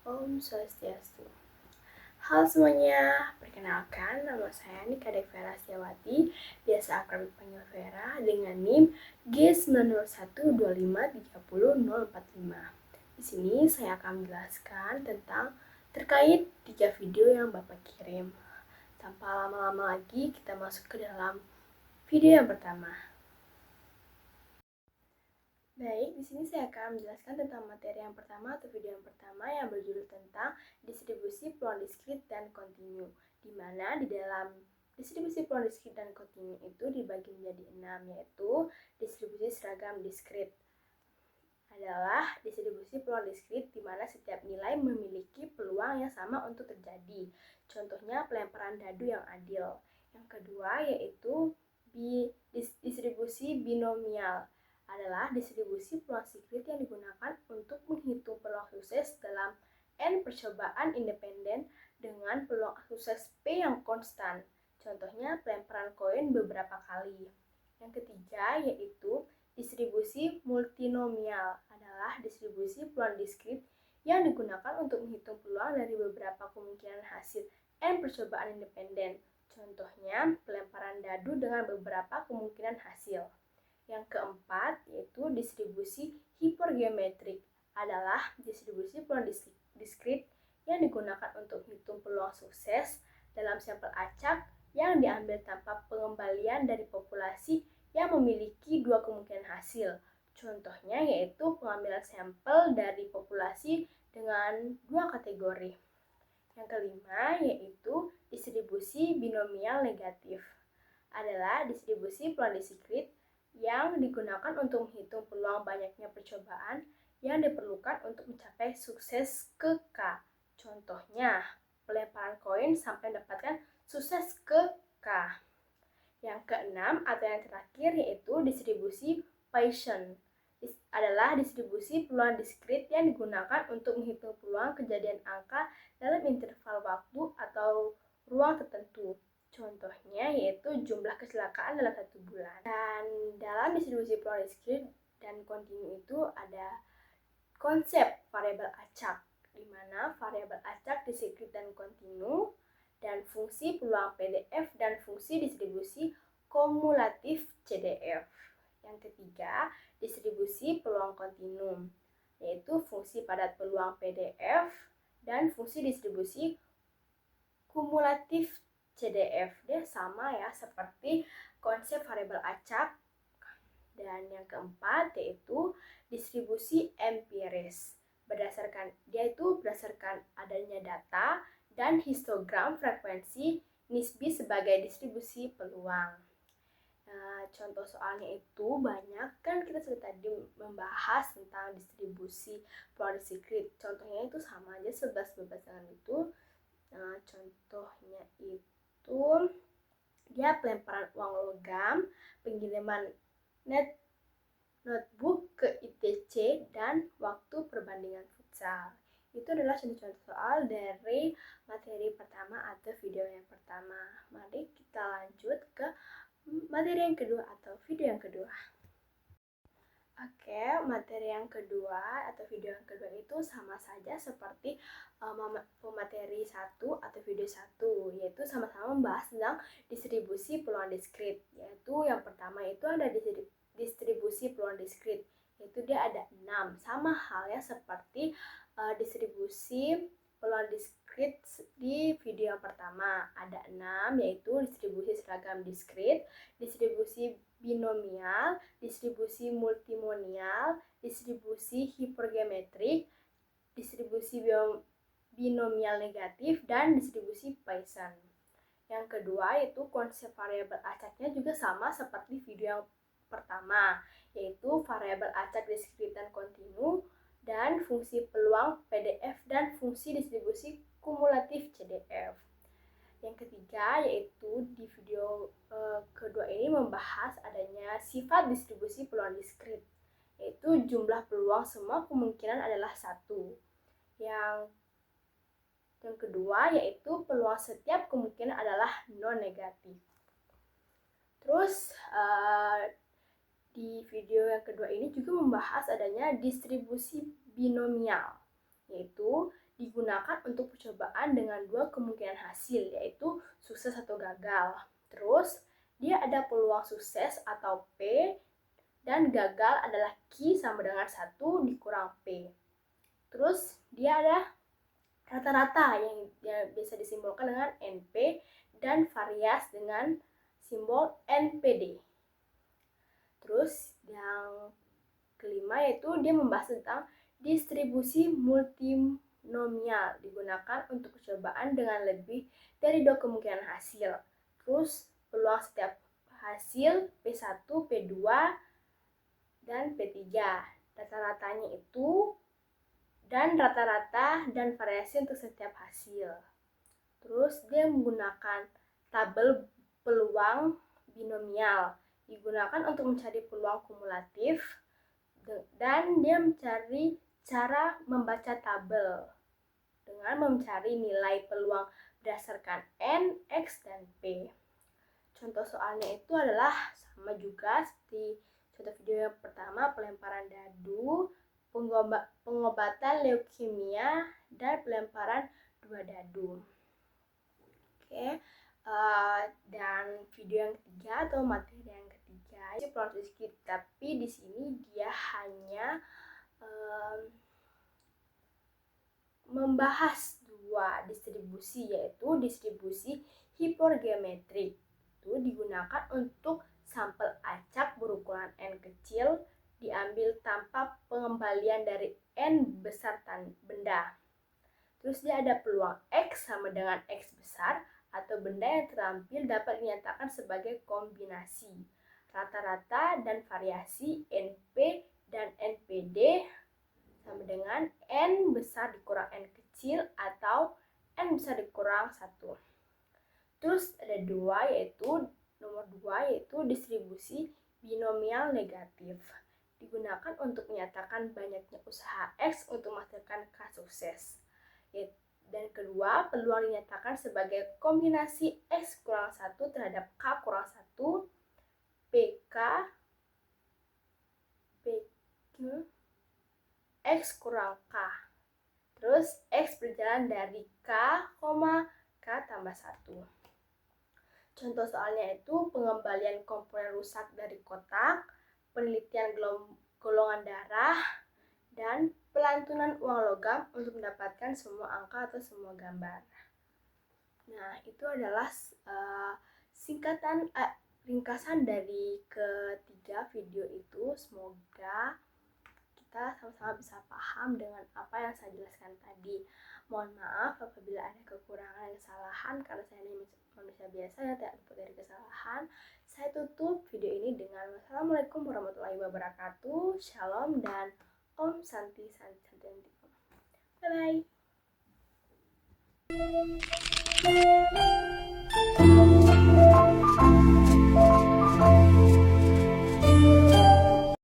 Om Swastiastu. Halo semuanya, perkenalkan nama saya Nika Devera Setiawati, biasa akrab dipanggil Vera dengan NIM G90125300045. Di sini saya akan menjelaskan tentang terkait 3 video yang Bapak kirim. Tanpa lama-lama lagi, kita masuk ke dalam video yang pertama. Baik, di sini saya akan menjelaskan tentang materi yang pertama atau video yang pertama yang berjudul tentang distribusi peluang diskrit dan kontinu, di mana di dalam distribusi peluang diskrit dan kontinu itu dibagi menjadi 6, yaitu distribusi seragam diskrit adalah distribusi peluang diskrit di mana setiap nilai memiliki peluang yang sama untuk terjadi. Contohnya pelemparan dadu yang adil. Yang kedua yaitu distribusi binomial adalah distribusi peluang diskrit yang digunakan untuk menghitung peluang sukses dalam N percobaan independen dengan peluang sukses P yang konstan. Contohnya pelemparan koin beberapa kali. Yang ketiga yaitu distribusi multinomial adalah distribusi peluang diskrit yang digunakan untuk menghitung peluang dari beberapa kemungkinan hasil N percobaan independen. Contohnya pelemparan dadu dengan beberapa kemungkinan hasil. Yang keempat yaitu distribusi hipergeometrik adalah distribusi peluang diskrit yang digunakan untuk menghitung peluang sukses dalam sampel acak yang diambil tanpa pengembalian dari populasi yang memiliki 2 kemungkinan hasil. Contohnya yaitu pengambilan sampel dari populasi dengan 2 kategori. Yang kelima yaitu distribusi binomial negatif adalah distribusi peluang diskrit yang digunakan untuk menghitung peluang banyaknya percobaan yang diperlukan untuk mencapai sukses ke K. Contohnya, pelemparan koin sampai mendapatkan sukses ke K. Yang keenam atau yang terakhir yaitu distribusi Poisson adalah distribusi peluang diskrit yang digunakan untuk menghitung peluang kejadian angka dalam interval waktu atau ruang tertentu. Contohnya yaitu jumlah kecelakaan dalam 1 bulan. Dan dalam distribusi peluang diskrit dan kontinu itu ada konsep variabel acak, di mana variabel acak diskrit dan kontinu, dan fungsi peluang PDF dan fungsi distribusi kumulatif CDF. Yang ketiga, distribusi peluang kontinum, yaitu fungsi padat peluang PDF dan fungsi distribusi kumulatif CDF. Dia sama ya seperti konsep variabel acak. Dan yang keempat yaitu distribusi empiris. Berdasarkan adanya data dan histogram frekuensi nisbi sebagai distribusi peluang. Nah, contoh soalnya itu banyak, kan kita sudah tadi membahas tentang distribusi peluang diskrit. Contohnya itu sama aja 11-12 dengan itu. Nah, contohnya itu dia pelemparan uang logam, pengiriman notebook ke ITC, dan waktu perbandingan futsal. Itu adalah contoh-contoh soal dari materi pertama atau video yang pertama. Mari kita lanjut ke materi yang kedua atau video yang kedua. Oke, materi yang kedua atau video yang kedua itu sama saja seperti pemateri 1 atau video 1, yaitu sama-sama membahas tentang distribusi peluang diskrit. Yaitu yang pertama itu ada distribusi peluang diskrit, yaitu dia ada 6, sama halnya seperti distribusi peluang diskrit di video yang pertama. Ada 6, yaitu distribusi seragam diskrit, distribusi binomial, distribusi multimonial, distribusi hipergeometrik, distribusi binomial negatif, dan distribusi Poisson. Yang kedua yaitu konsep variabel acaknya juga sama seperti video yang pertama, yaitu variabel acak diskrit dan kontinu, dan fungsi peluang PDF dan fungsi distribusi kumulatif CDF. Yang ketiga yaitu di video kedua ini membahas adanya sifat distribusi peluang diskrit, yaitu jumlah peluang semua kemungkinan adalah 1. Yang kedua yaitu peluang setiap kemungkinan adalah non negatif. Terus di video yang kedua ini juga membahas adanya distribusi binomial, yaitu digunakan untuk percobaan dengan dua kemungkinan hasil, yaitu sukses atau gagal. Terus, dia ada peluang sukses atau P, dan gagal adalah Q sama dengan 1 dikurang P. Terus, dia ada rata-rata yang bisa disimbolkan dengan NP dan varias dengan simbol NPD. Terus yang kelima yaitu dia membahas tentang distribusi multinomial, digunakan untuk percobaan dengan lebih dari dua kemungkinan hasil. Terus peluang setiap hasil P1, P2, dan P3. Rata-ratanya itu dan rata-rata dan variasi untuk setiap hasil. Terus dia menggunakan tabel peluang binomial, digunakan untuk mencari peluang kumulatif, dan dia mencari cara membaca tabel dengan mencari nilai peluang berdasarkan N, X, dan P. Contoh soalnya itu adalah sama juga seperti contoh video yang pertama, pelemparan dadu, pengobatan leukemia, dan pelemparan dua dadu. Oke, dan video yang ketiga atau materi yang ketiga itu proses kit, tapi di sini dia hanya membahas dua distribusi, yaitu distribusi hipergeometrik. Itu digunakan untuk sampel acak berukuran N kecil diambil tanpa pengembalian dari N besar benda. Terus dia ada peluang X sama dengan X besar atau benda yang terampil dapat dinyatakan sebagai kombinasi rata-rata dan variasi NP dan NPD sama dengan N besar dikurang N kecil atau N besar dikurang 1. Terus ada nomor 2 yaitu distribusi binomial negatif, digunakan untuk menyatakan banyaknya usaha X untuk menghasilkan K sukses. Dan kedua, peluang dinyatakan sebagai kombinasi X kurang 1 terhadap K kurang 1, PK X kurang K. Terus X berjalan dari K, K tambah 1. Contoh soalnya itu pengembalian komponen rusak dari kotak, penelitian golongan darah, dan pelantunan uang logam untuk mendapatkan semua angka atau semua gambar. Nah, itu adalah ringkasan dari ketiga video itu. Semoga kita sama-sama bisa paham dengan apa yang saya jelaskan tadi. Mohon maaf apabila ada kekurangan dan kesalahan, karena saya ini manusia biasa yang tidak luput dari kesalahan. Saya tutup video ini dengan wassalamualaikum warahmatullahi wabarakatuh. Shalom dan Om Santi Santi. Bye bye.